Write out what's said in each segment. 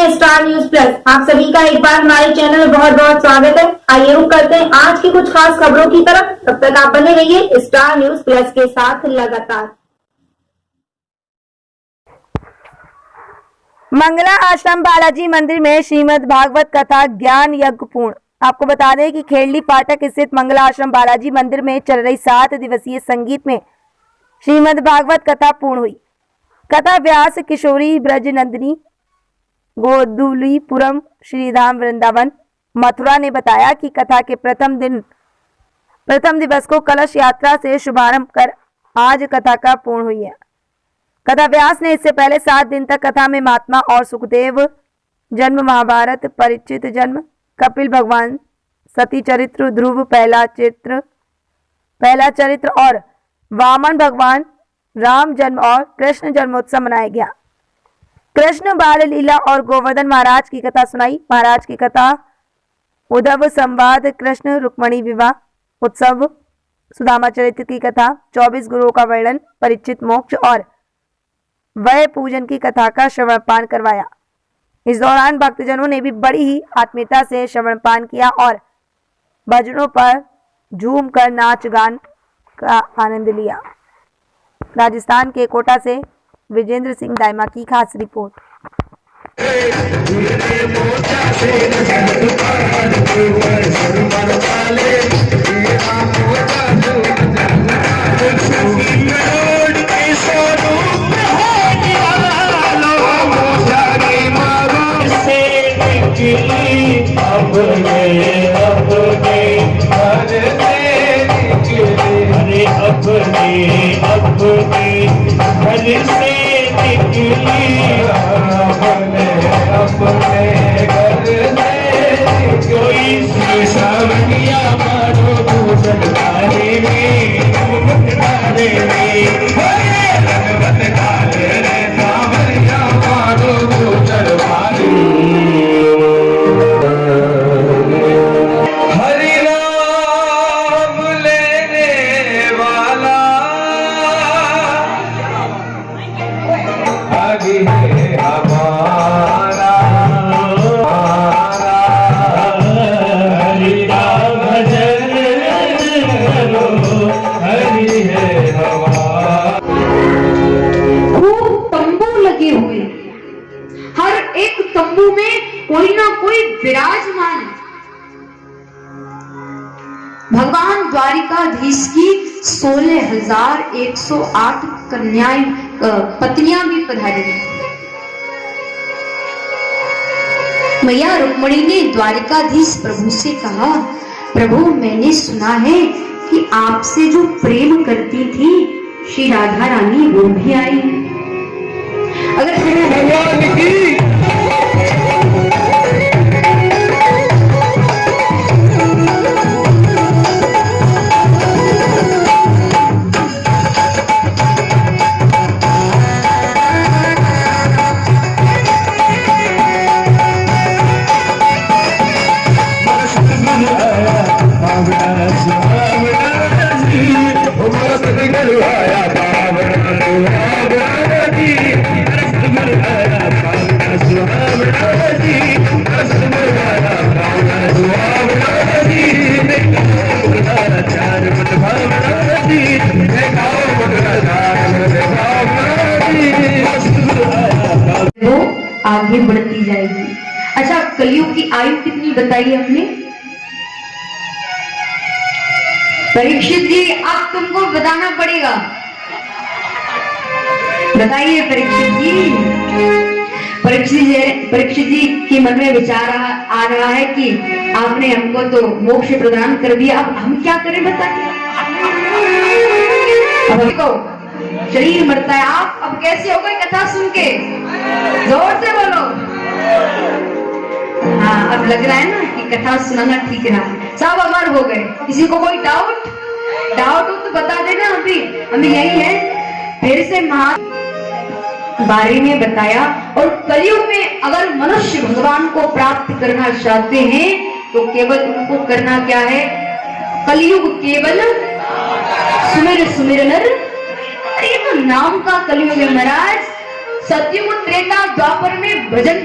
हैं star news plus. आप सभी का एक बार हमारे चैनल में बहुत बहुत स्वागत है। आइए रुक करते हैं आज की कुछ खास खबरों की तरफ। तब तक आप बने रहिए स्टार न्यूज प्लस के साथ लगातार। मंगला आश्रम बालाजी मंदिर में श्रीमद् भागवत कथा ज्ञान यज्ञ पूर्ण। आपको बता दें कि खेड़ली फाटक स्थित मंगला आश्रम बालाजी मंदिर में चल रही 7 दिवसीय संगीत में श्रीमद् भागवत कथा पूर्ण हुई। कथा व्यास किशोरी ब्रज नंदिनी गोदुलीपुरम श्रीधाम वृंदावन मथुरा ने बताया कि कथा के प्रथम दिवस को कलश यात्रा से शुभारंभ कर आज कथा का पूर्ण हुई है। कथा व्यास ने इससे पहले 7 दिन तक कथा में महात्मा और सुखदेव जन्म, महाभारत, परीक्षित जन्म, कपिल भगवान, सती चरित्र, ध्रुव पहला चरित्र और वामन भगवान राम जन्म और कृष्ण जन्मोत्सव मनाया गया। कृष्ण बाल लीला और गोवर्धन महाराज की कथा सुनाई। महाराज की कथा उद्धव संवाद, कृष्ण रुक्मणी विवाह उत्सव, सुदामा चरित्र की कथा, 24 गुरुओं का वर्णन, परीक्षित मोक्ष और वह पूजन की कथा का श्रवणपान करवाया। इस दौरान भक्तजनों ने भी बड़ी ही आत्मीयता से श्रवणपान किया और भजनों पर झूम कर नाच गान का आनंद लिया। राजस्थान के कोटा से विजेंद्र सिंह दाइमा की खास रिपोर्ट। तंबू में कोई ना कोई विराजमान। भगवान द्वारिकाधीश की 16,108 कन्याएं पत्नियां भी पधारी। मैया रुक्मणी ने द्वारिकाधीश प्रभु से कहा, प्रभु मैंने सुना है कि आपसे जो प्रेम करती थी श्री राधा रानी वो भी आई। अगर भगवान की आगे बढ़ती जाएगी। अच्छा, कलयुग की आयु कितनी बताई हमने? परीक्षित जी अब तुमको बताना पड़ेगा। बताइए परीक्षित जी। परीक्षित जी के मन में विचार आ रहा है कि आपने हमको तो मोक्ष प्रदान कर दिया, अब हम क्या करें बताइए। अब हमको शरीर मरता है, आप अब कैसे हो गए कथा सुन के? जोर से बोलो। हाँ, अब लग रहा है ना कि कथा सुनाना ठीक रहा। सब अमर हो गए। किसी को कोई डाउट हो तो बता देना। अभी यही है। फिर से बारे में बताया। और कलयुग में अगर मनुष्य भगवान को प्राप्त करना चाहते हैं तो केवल उनको करना क्या है? कलयुग केवल सुमिर सुमिर नर। अरे ये तो नाम का कलयुग है महाराज। सतयुग त्रेता द्वापर में भजन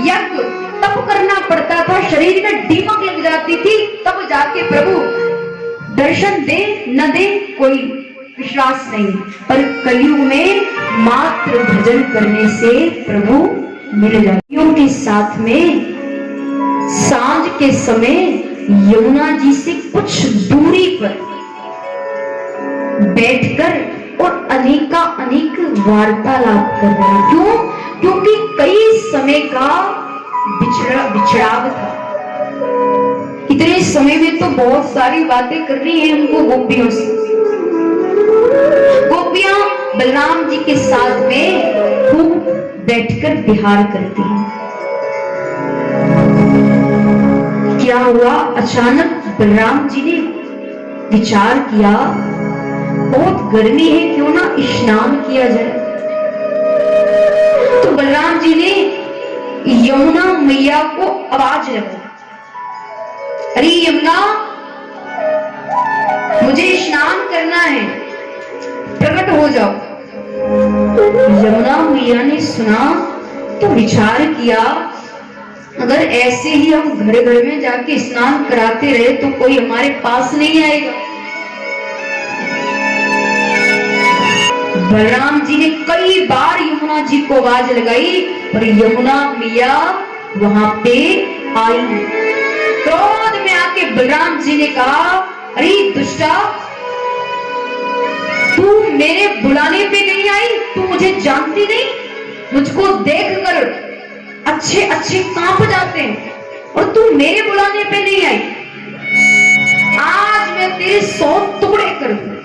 यज्ञ तब करना पड़ता था, शरीर में दीमक लग जाती थी, तब जाके प्रभु दर्शन दे न दे कोई विश्वास नहीं। पर कलयुग में मात्र भजन करने से प्रभु मिल जाते। के साथ में सांझ के समय यमुना जी से कुछ दूरी पर बैठकर और अनेक वार्तालाप कर रहे हैं। क्यों? क्योंकि कई समय का बिछड़ाव था। इतने समय में तो बहुत सारी बातें करनी है हमको गोपियों से। गोपियां बलराम जी के साथ में खूब बैठकर विहार करती हैं। क्या हुआ? अचानक बलराम जी ने विचार किया, बहुत गर्मी है, क्यों ना स्नान किया जाए। तो बलराम जी ने यमुना मैया को आवाज लगाई, अरे यमुना, मुझे स्नान करना है, प्रकट हो जाओ। यमुना मैया ने सुना तो विचार किया, अगर ऐसे ही हम घर घर में जाके स्नान कराते रहे तो कोई हमारे पास नहीं आएगा। बलराम जी ने कई बार यमुना जी को आवाज लगाई, पर यमुना मैया वहां पे आई। क्रोध में आके बलराम जी ने कहा, अरे दुष्टा, तू मेरे बुलाने पे नहीं आई, तू मुझे जानती नहीं, मुझको देखकर अच्छे अच्छे कांप जाते हैं और तू मेरे बुलाने पे नहीं आई। आज मैं तेरे 100 टुकड़े कर दूं।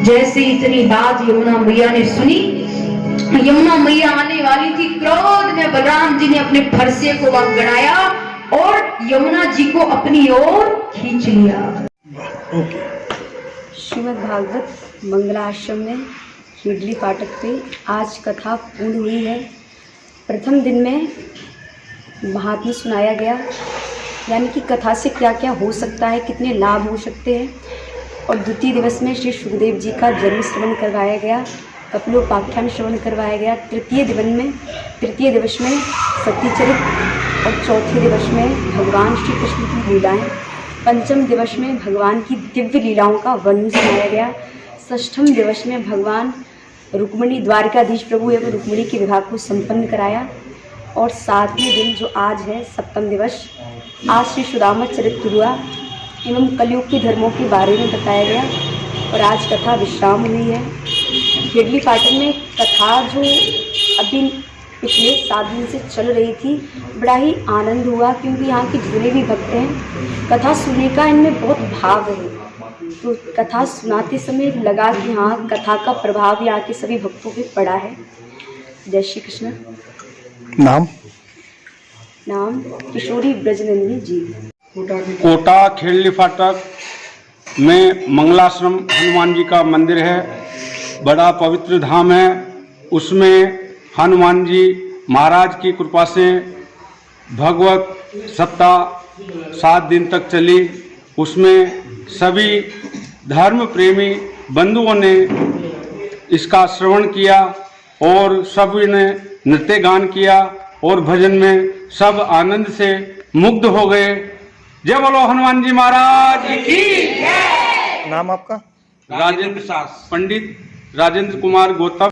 जैसे इतनी बात यमुना मैया ने सुनी, यमुना मैया आने वाली थी, क्रोध में बलराम जी ने अपने फरसे को वहां गड़ाया और यमुना जी को अपनी ओर खींच लिया। श्रीमद् भागवत मंगलाश्रम में हिडली फाटक पे आज कथा पूर्ण हुई है। प्रथम दिन में महात्म्य सुनाया गया, यानी कि कथा से क्या क्या हो सकता है, कितने लाभ हो सकते हैं। और द्वितीय दिवस में श्री सुखदेव जी का जन्म श्रवण करवाया गया, कपिलोपाख्यान श्रवण करवाया गया। तृतीय दिवस में सत्यचरित और चौथे दिवस में भगवान श्री कृष्ण की लीलाएं, पंचम दिवस में भगवान की दिव्य लीलाओं का वर्णन सुनाया गया। षष्ठम दिवस में भगवान रुक्मिणी, द्वारिकाधीश प्रभु एवं रुक्मिणी के विवाह को संपन्न कराया। और 7वें दिन जो आज है, सप्तम दिवस, आज श्री सुदामा चरित्र हुआ एवं कलयुग के धर्मों के बारे में बताया गया। और आज कथा विश्राम हुई है। हिडली फाटक में कथा जो अभी पिछले 7 दिन से चल रही थी, बड़ा ही आनंद हुआ, क्योंकि यहाँ के जितने भी भक्त हैं, कथा सुनने का इनमें बहुत भाव है। तो कथा सुनाते समय लगा कि हाँ, कथा का प्रभाव यहाँ के सभी भक्तों पे पड़ा है। जय श्री कृष्ण। नाम किशोरी ब्रजनंदिनी जी। कोटा खेड़ली फाटक में मंगलाश्रम हनुमान जी का मंदिर है, बड़ा पवित्र धाम है। उसमें हनुमान जी महाराज की कृपा से भगवत सप्ताह 7 दिन तक चली। उसमें सभी धर्म प्रेमी बंधुओं ने इसका श्रवण किया और सभी ने नृत्य गान किया और भजन में सब आनंद से मुग्ध हो गए। जय बोलो हनुमान जी महाराज की। नाम आपका? राजेंद्र पंडित राजेंद्र कुमार गौतम।